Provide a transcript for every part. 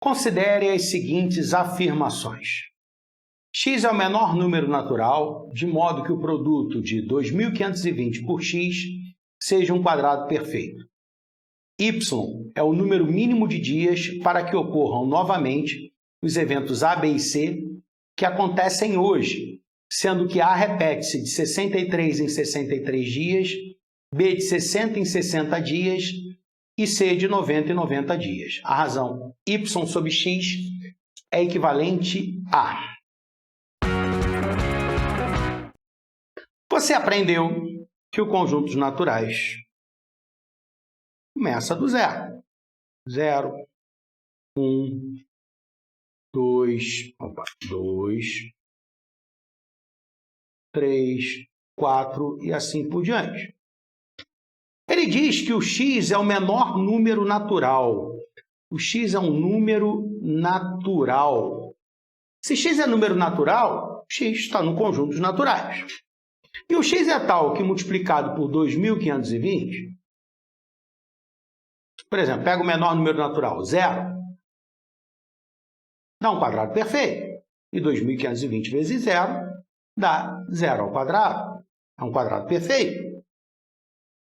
Considere as seguintes afirmações. X é o menor número natural, de modo que o produto de 2.520 por x seja um quadrado perfeito. Y é o número mínimo de dias para que ocorram novamente os eventos A, B e C que acontecem hoje, sendo que A repete-se de 63 em 63 dias, B de 60 em 60 dias e C de 90 em 90 dias. A razão y sobre x é equivalente a... Você aprendeu que o conjunto dos naturais começa do zero. 0, 1, 2, 3, 4 e assim por diante. Ele diz que o x é o menor número natural. O x é um número natural. Se x é número natural, x está no conjunto dos naturais. E o x é tal que multiplicado por 2.520, por exemplo, pega o menor número natural, 0, dá um quadrado perfeito. E 2.520 vezes 0 dá 0 ao quadrado. É um quadrado perfeito.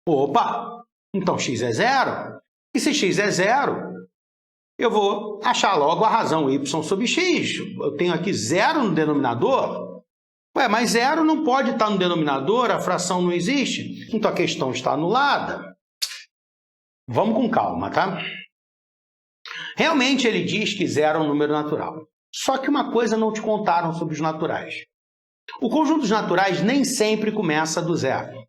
Opa! Então x é 0. E se x é 0, eu vou achar logo a razão y sobre x. Eu tenho aqui 0 no denominador. Ué, mas 0 não pode estar no denominador, a fração não existe. Então a questão está anulada. Vamos com calma, tá? Realmente ele diz que 0 é um número natural. Só que uma coisa não te contaram sobre os naturais. O conjunto dos naturais nem sempre começa do zero.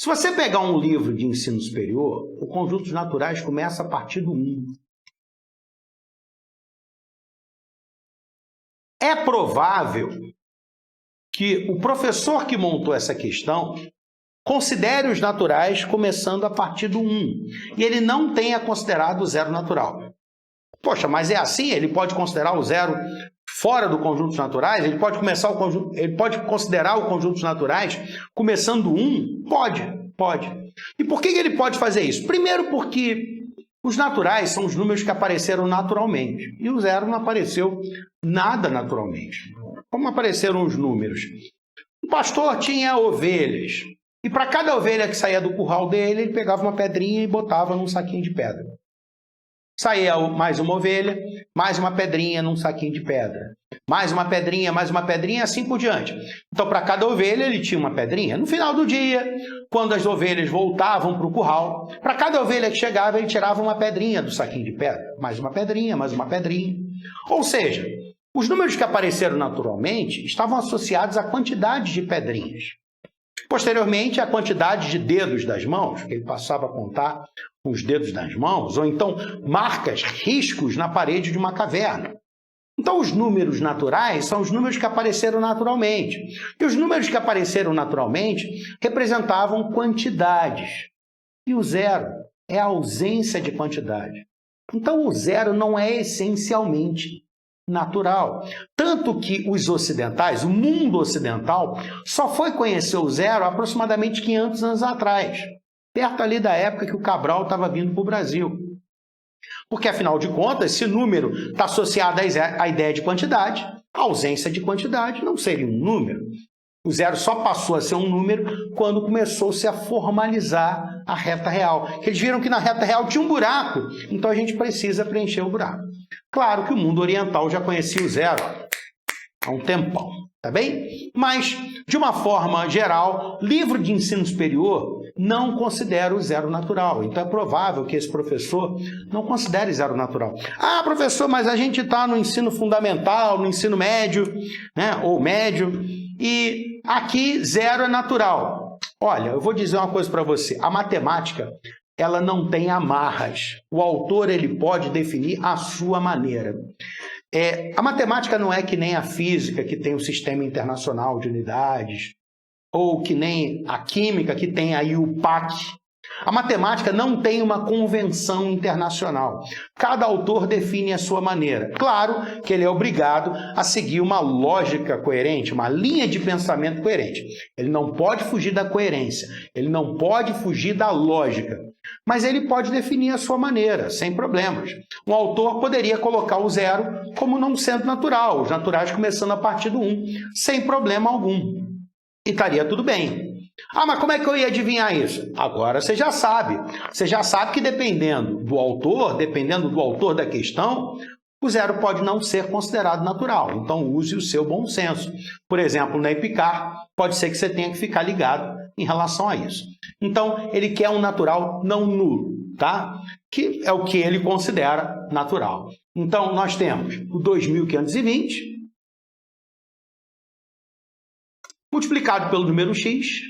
Se você pegar um livro de ensino superior, o conjunto dos naturais começa a partir do 1. É provável que o professor que montou essa questão considere os naturais começando a partir do 1 e ele não tenha considerado o zero natural. Poxa, mas é assim? Ele pode considerar o zero fora do conjunto dos naturais? Ele pode considerar o conjunto dos naturais começando do 1? Pode. E por que ele pode fazer isso? Primeiro porque os naturais são os números que apareceram naturalmente e o zero não apareceu nada naturalmente. Como apareceram os números? O pastor tinha ovelhas. E para cada ovelha que saía do curral dele, ele pegava uma pedrinha e botava num saquinho de pedra. Saía mais uma ovelha, mais uma pedrinha num saquinho de pedra. Mais uma pedrinha, assim por diante. Então, para cada ovelha, ele tinha uma pedrinha. No final do dia, quando as ovelhas voltavam para o curral, para cada ovelha que chegava, ele tirava uma pedrinha do saquinho de pedra. Mais uma pedrinha, mais uma pedrinha. Ou seja, os números que apareceram naturalmente estavam associados à quantidade de pedrinhas. Posteriormente, a quantidade de dedos das mãos, que ele passava a contar com os dedos das mãos, ou então marcas, riscos na parede de uma caverna. Então, os números naturais são os números que apareceram naturalmente. E os números que apareceram naturalmente representavam quantidades. E o zero é a ausência de quantidade. Então, o zero não é essencialmente natural. Tanto que os ocidentais, o mundo ocidental, só foi conhecer o zero há aproximadamente 500 anos atrás, perto ali da época que o Cabral estava vindo para o Brasil. Porque, afinal de contas, esse número está associado à ideia de quantidade, a ausência de quantidade não seria um número. O zero só passou a ser um número quando começou-se a formalizar a reta real. Eles viram que na reta real tinha um buraco, então a gente precisa preencher o buraco. Claro que o mundo oriental já conhecia o zero há um tempão, tá bem? Mas, de uma forma geral, livro de ensino superior não considera o zero natural. Então é provável que esse professor não considere zero natural. Ah, professor, mas a gente está no ensino fundamental, no ensino médio, né, ou médio, e aqui zero é natural. Olha, eu vou dizer uma coisa para você. A matemática, ela não tem amarras. O autor ele pode definir a sua maneira. A matemática não é que nem a física, que tem o Sistema Internacional de Unidades, ou que nem a química, que tem aí o PAC. A matemática não tem uma convenção internacional. Cada autor define a sua maneira. Claro que ele é obrigado a seguir uma lógica coerente, uma linha de pensamento coerente. Ele não pode fugir da coerência, ele não pode fugir da lógica. Mas ele pode definir a sua maneira, sem problemas. Um autor poderia colocar o zero como não sendo natural, os naturais começando a partir do 1, sem problema algum. E estaria tudo bem. Ah, mas como é que eu ia adivinhar isso? Agora você já sabe. Você já sabe que dependendo do autor da questão, o zero pode não ser considerado natural. Então use o seu bom senso. Por exemplo, na Epicar, pode ser que você tenha que ficar ligado em relação a isso. Então, ele quer um natural não nulo, tá? Que é o que ele considera natural. Então, nós temos o 2.520 multiplicado pelo número x,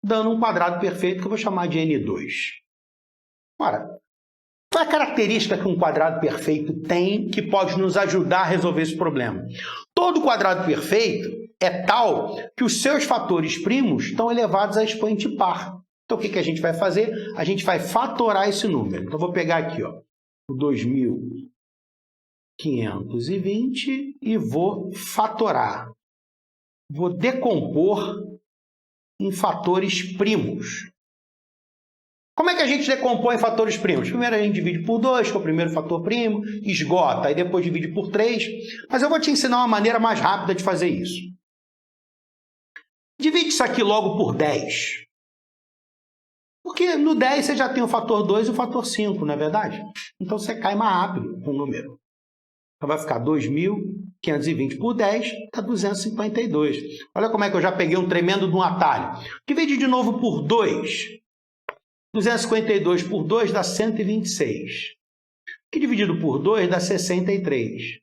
dando um quadrado perfeito que eu vou chamar de N2. Ora, qual é a característica que um quadrado perfeito tem que pode nos ajudar a resolver esse problema? Todo quadrado perfeito é tal que os seus fatores primos estão elevados a expoente par. Então, o que a gente vai fazer? A gente vai fatorar esse número. Então, eu vou pegar aqui, ó, o 2.520 e vou fatorar. Vou decompor em fatores primos. Como é que a gente decompõe em fatores primos? Primeiro a gente divide por 2, que é o primeiro fator primo, esgota, aí depois divide por 3. Mas eu vou te ensinar uma maneira mais rápida de fazer isso. Divide isso aqui logo por 10. Porque no 10 você já tem o fator 2 e o fator 5, não é verdade? Então você cai mais rápido com o número. Então vai ficar 2.520 por 10, dá 252. Olha como é que eu já peguei um tremendo de um atalho. Divide de novo por 2. 252 por 2 dá 126. Que dividido por 2 dá 63.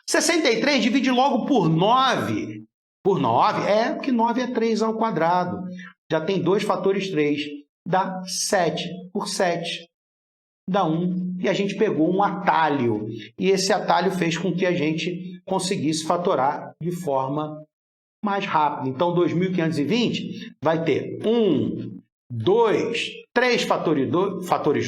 63 divide logo por 9. Por 9? É, porque 9 é 3 ao quadrado. Já tem 2 fatores 3. Dá 7 por 7. Dá 1. E a gente pegou um atalho. E esse atalho fez com que a gente conseguisse fatorar de forma mais rápida. Então, 2.520 vai ter 1, 2, 3 fatores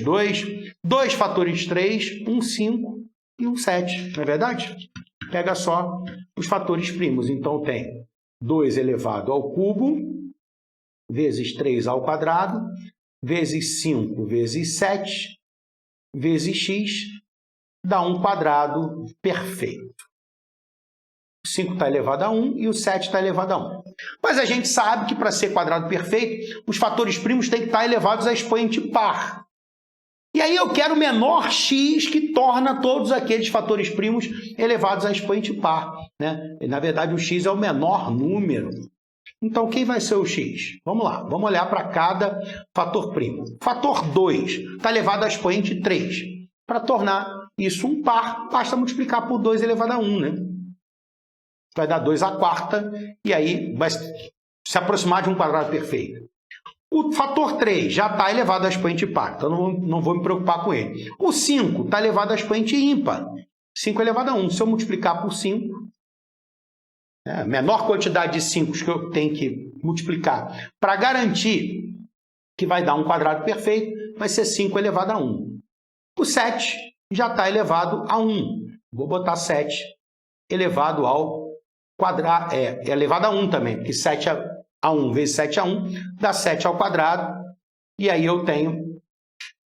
2, 2 fatores 3, 1, 5 e 1, 7. Não é verdade? Pega só os fatores primos. Então, tem 2 elevado ao cubo, vezes 3 ao quadrado, vezes 5 vezes 7, vezes x, dá um quadrado perfeito. O 5 está elevado a 1 e o 7 está elevado a 1. Mas a gente sabe que para ser quadrado perfeito, os fatores primos têm que estar elevados a expoente par. E aí eu quero o menor x que torna todos aqueles fatores primos elevados a expoente par, né? E, na verdade, o x é o menor número. Então, quem vai ser o x? Vamos lá, vamos olhar para cada fator primo. Fator 2 está elevado a expoente 3. Para tornar isso um par, basta multiplicar por 2 elevado a 1, né? Vai dar 2 à quarta, e aí vai se aproximar de um quadrado perfeito. O fator 3 já está elevado a expoente par, então não vou me preocupar com ele. O 5 está elevado a expoente ímpar. 5 elevado a 1. Se eu multiplicar por 5, a menor quantidade de 5 que eu tenho que multiplicar para garantir que vai dar um quadrado perfeito, vai ser 5 elevado a 1. O 7 já está elevado a 1. Vou botar 7 elevado ao quadrado, elevado a 1 também, porque 7 a 1 vezes 7 a 1 dá 7 ao quadrado, e aí eu tenho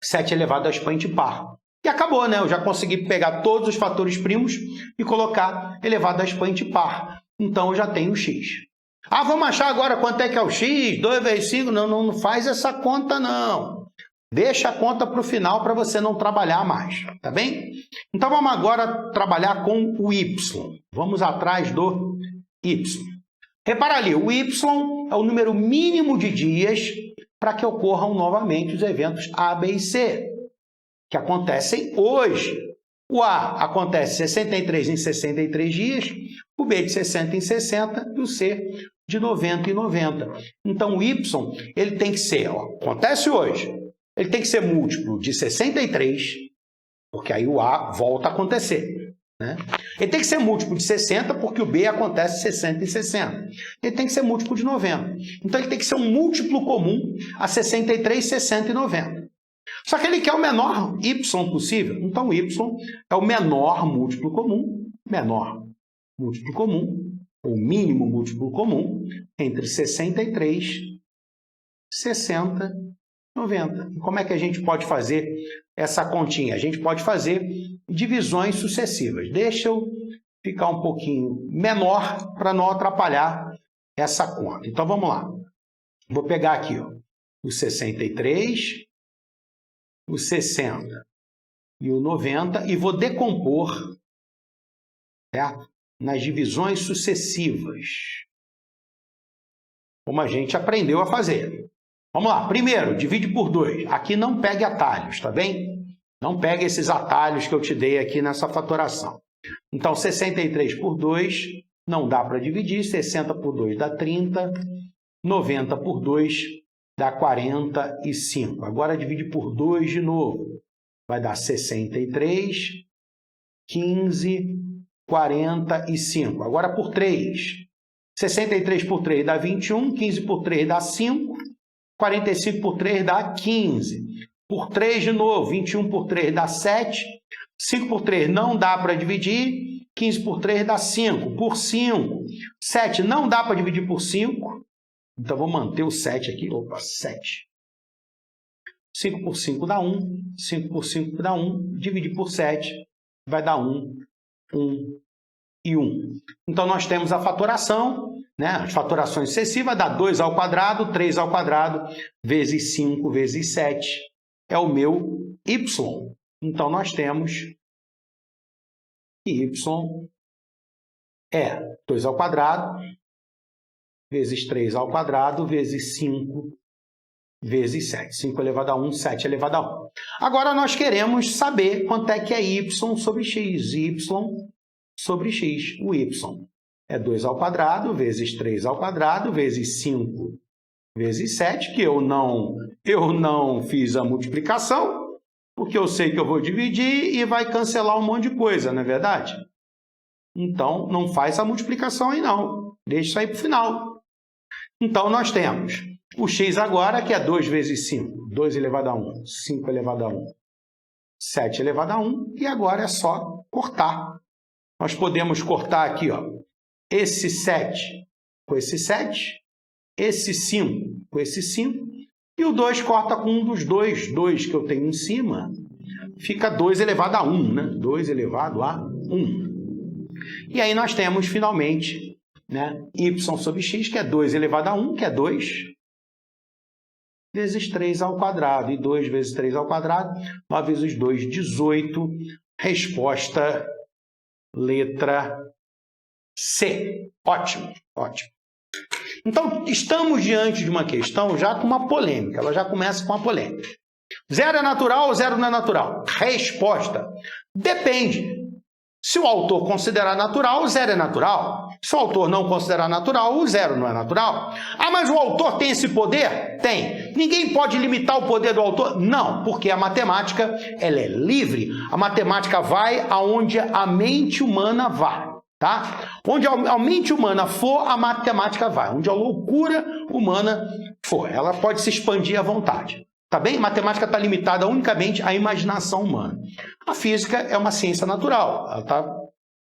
7 elevado a expoente par. E acabou, né? Eu já consegui pegar todos os fatores primos e colocar elevado a expoente par. Então, eu já tenho o x. Ah, vamos achar agora quanto é que é o x? 2 vezes 5? Não faz essa conta, não. Deixa a conta para o final para você não trabalhar mais, tá bem? Então, vamos agora trabalhar com o y. Vamos atrás do y. Repara ali, o y é o número mínimo de dias para que ocorram novamente os eventos A, B e C, que acontecem hoje. O A acontece 63 em 63 dias, o B de 60 em 60 e o C de 90 em 90. Então, o y ele tem que ser, acontece hoje, ele tem que ser múltiplo de 63, porque aí o A volta a acontecer. né? Ele tem que ser múltiplo de 60, porque o B acontece 60 em 60. Ele tem que ser múltiplo de 90. Então, ele tem que ser um múltiplo comum a 63, 60 e 90. Só que ele quer o menor y possível. Então, o y é o menor múltiplo comum, ou mínimo múltiplo comum, entre 63, 60 e 90. E como é que a gente pode fazer essa continha? A gente pode fazer divisões sucessivas. Deixa eu ficar um pouquinho menor para não atrapalhar essa conta. Então, vamos lá. Vou pegar aqui ó, o 63, o 60 e o 90 e vou decompor, certo? Nas divisões sucessivas, como a gente aprendeu a fazer. Vamos lá. Primeiro, divide por 2. Aqui não pegue atalhos, tá bem? Não pegue esses atalhos que eu te dei aqui nessa fatoração. Então, 63 por 2 não dá para dividir. 60 por 2 dá 30. 90 por 2 dá 45. Agora divide por 2 de novo. Vai dar 63, 15, 45. Agora por 3. 63 por 3 dá 21. 15 por 3 dá 5. 45 por 3 dá 15. Por 3 de novo. 21 por 3 dá 7. 5 por 3 não dá para dividir. 15 por 3 dá 5. Por 5. 7 não dá para dividir por 5. Então, vou manter o 7 aqui. Opa, 7. 5 por 5 dá 1. 5 por 5 dá 1. Dividir por 7 vai dar 1. 1 e 1. Então, nós temos a fatoração, né? As fatorações sucessivas dá 2 ao quadrado, 3 ao quadrado, vezes 5 vezes 7. É o meu y. Então, nós temos que y é 2 ao quadrado, vezes 3 ao quadrado, vezes 5 vezes 7. 5 elevado a 1, 7 elevado a 1. Agora, nós queremos saber quanto é que é y sobre x. Y sobre x. O y é 2 ao quadrado, vezes 3 ao quadrado, vezes 5 vezes 7, que eu não fiz a multiplicação, porque eu sei que eu vou dividir e vai cancelar um monte de coisa, não é verdade? Então, não faz a multiplicação aí não. Deixa isso aí para o final. Então, nós temos o x agora, que é 2 vezes 5. 2 elevado a 1. 5 elevado a 1. 7 elevado a 1. E agora é só cortar. Nós podemos cortar aqui, ó, esse 7 com esse 7, esse 5 com esse 5, e o 2 corta com um dos dois que eu tenho em cima. Fica 2 elevado a 1, né? 2 elevado a 1. E aí nós temos, finalmente, né, y sobre x, que é 2 elevado a 1, que é 2, vezes 3 ao quadrado. E 2 vezes 3 ao quadrado, 9 vezes 2, 18. Resposta, letra C. Ótimo, ótimo. Então, estamos diante de uma questão já com uma polêmica. Ela já começa com uma polêmica. 0 é natural ou 0 não é natural? Resposta, depende. Se o autor considerar natural, o 0 é natural. Se o autor não considerar natural, o 0 não é natural. Ah, mas o autor tem esse poder? Tem. Ninguém pode limitar o poder do autor? Não, porque a matemática ela é livre. A matemática vai aonde a mente humana vai. Tá? Onde a mente humana for, a matemática vai. Onde a loucura humana for. Ela pode se expandir à vontade. Tá bem? A matemática está limitada unicamente à imaginação humana. A física é uma ciência natural. Ela está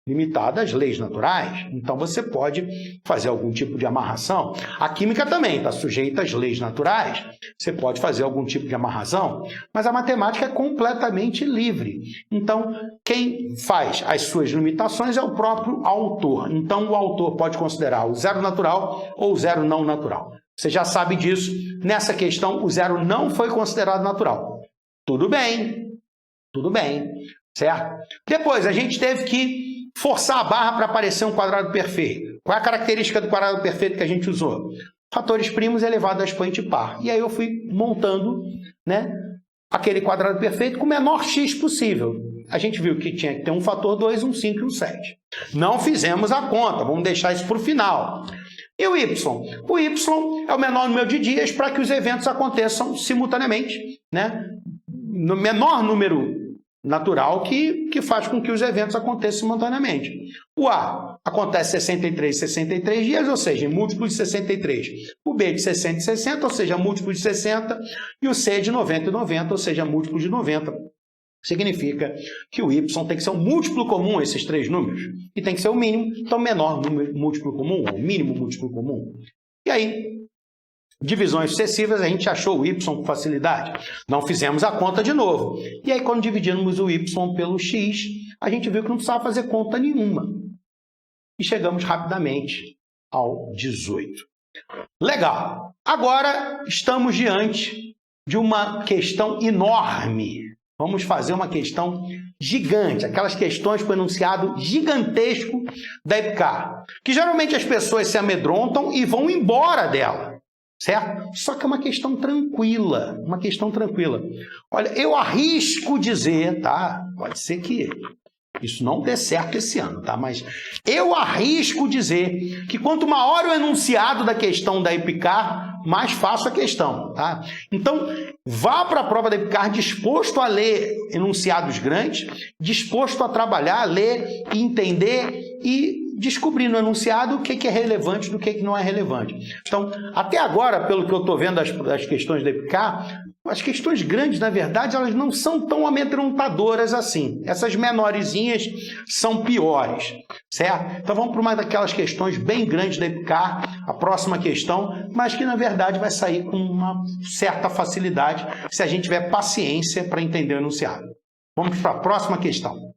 limitada às leis naturais. Então, você pode fazer algum tipo de amarração. A química também está sujeita às leis naturais. Você pode fazer algum tipo de amarração. Mas a matemática é completamente livre. Então, quem faz as suas limitações é o próprio autor. Então, o autor pode considerar o 0 natural ou o 0 não natural. Você já sabe disso. Nessa questão, o 0 não foi considerado natural. Tudo bem, certo? Depois, a gente teve que forçar a barra para aparecer um quadrado perfeito. Qual é a característica do quadrado perfeito que a gente usou? Fatores primos elevado a expoente par. E aí eu fui montando, né, aquele quadrado perfeito com o menor x possível. A gente viu que tinha que ter um fator 2, um 5 e um 7. Não fizemos a conta, vamos deixar isso para o final. E o y? O y é o menor número de dias para que os eventos aconteçam simultaneamente, né? No menor número natural que faz com que os eventos aconteçam simultaneamente. O A acontece 63 dias, ou seja, em múltiplo de 63. O B de 60 em 60, ou seja, múltiplo de 60. E o C de 90 em 90, ou seja, múltiplo de 90. Significa que o Y tem que ser um múltiplo comum, esses três números. E tem que ser o mínimo, então menor número múltiplo comum, ou mínimo múltiplo comum. E aí, divisões sucessivas, a gente achou o Y com facilidade. Não fizemos a conta de novo. E aí, quando dividimos o Y pelo X, a gente viu que não precisava fazer conta nenhuma. E chegamos rapidamente ao 18. Legal. Agora, estamos diante de uma questão enorme. Vamos fazer uma questão gigante, aquelas questões com enunciado gigantesco da EPICAR, que geralmente as pessoas se amedrontam e vão embora dela. Certo? Só que é uma questão tranquila, Olha, eu arrisco dizer, tá? Pode ser que isso não dê certo esse ano, tá? Mas eu arrisco dizer que quanto maior o enunciado da questão da EPICAR, mais fácil a questão, tá? Então, vá para a prova da EPICAR disposto a ler enunciados grandes, disposto a trabalhar, ler e entender e descobrir no enunciado o que é relevante do que não é relevante. Então, até agora, pelo que eu estou vendo das questões da EPICAR, as questões grandes, na verdade, elas não são tão amedrontadoras assim. Essas menorzinhas são piores, certo? Então, vamos para uma daquelas questões bem grandes da EPICAR, a próxima questão, mas que, na verdade, vai sair com uma certa facilidade se a gente tiver paciência para entender o enunciado. Vamos para a próxima questão.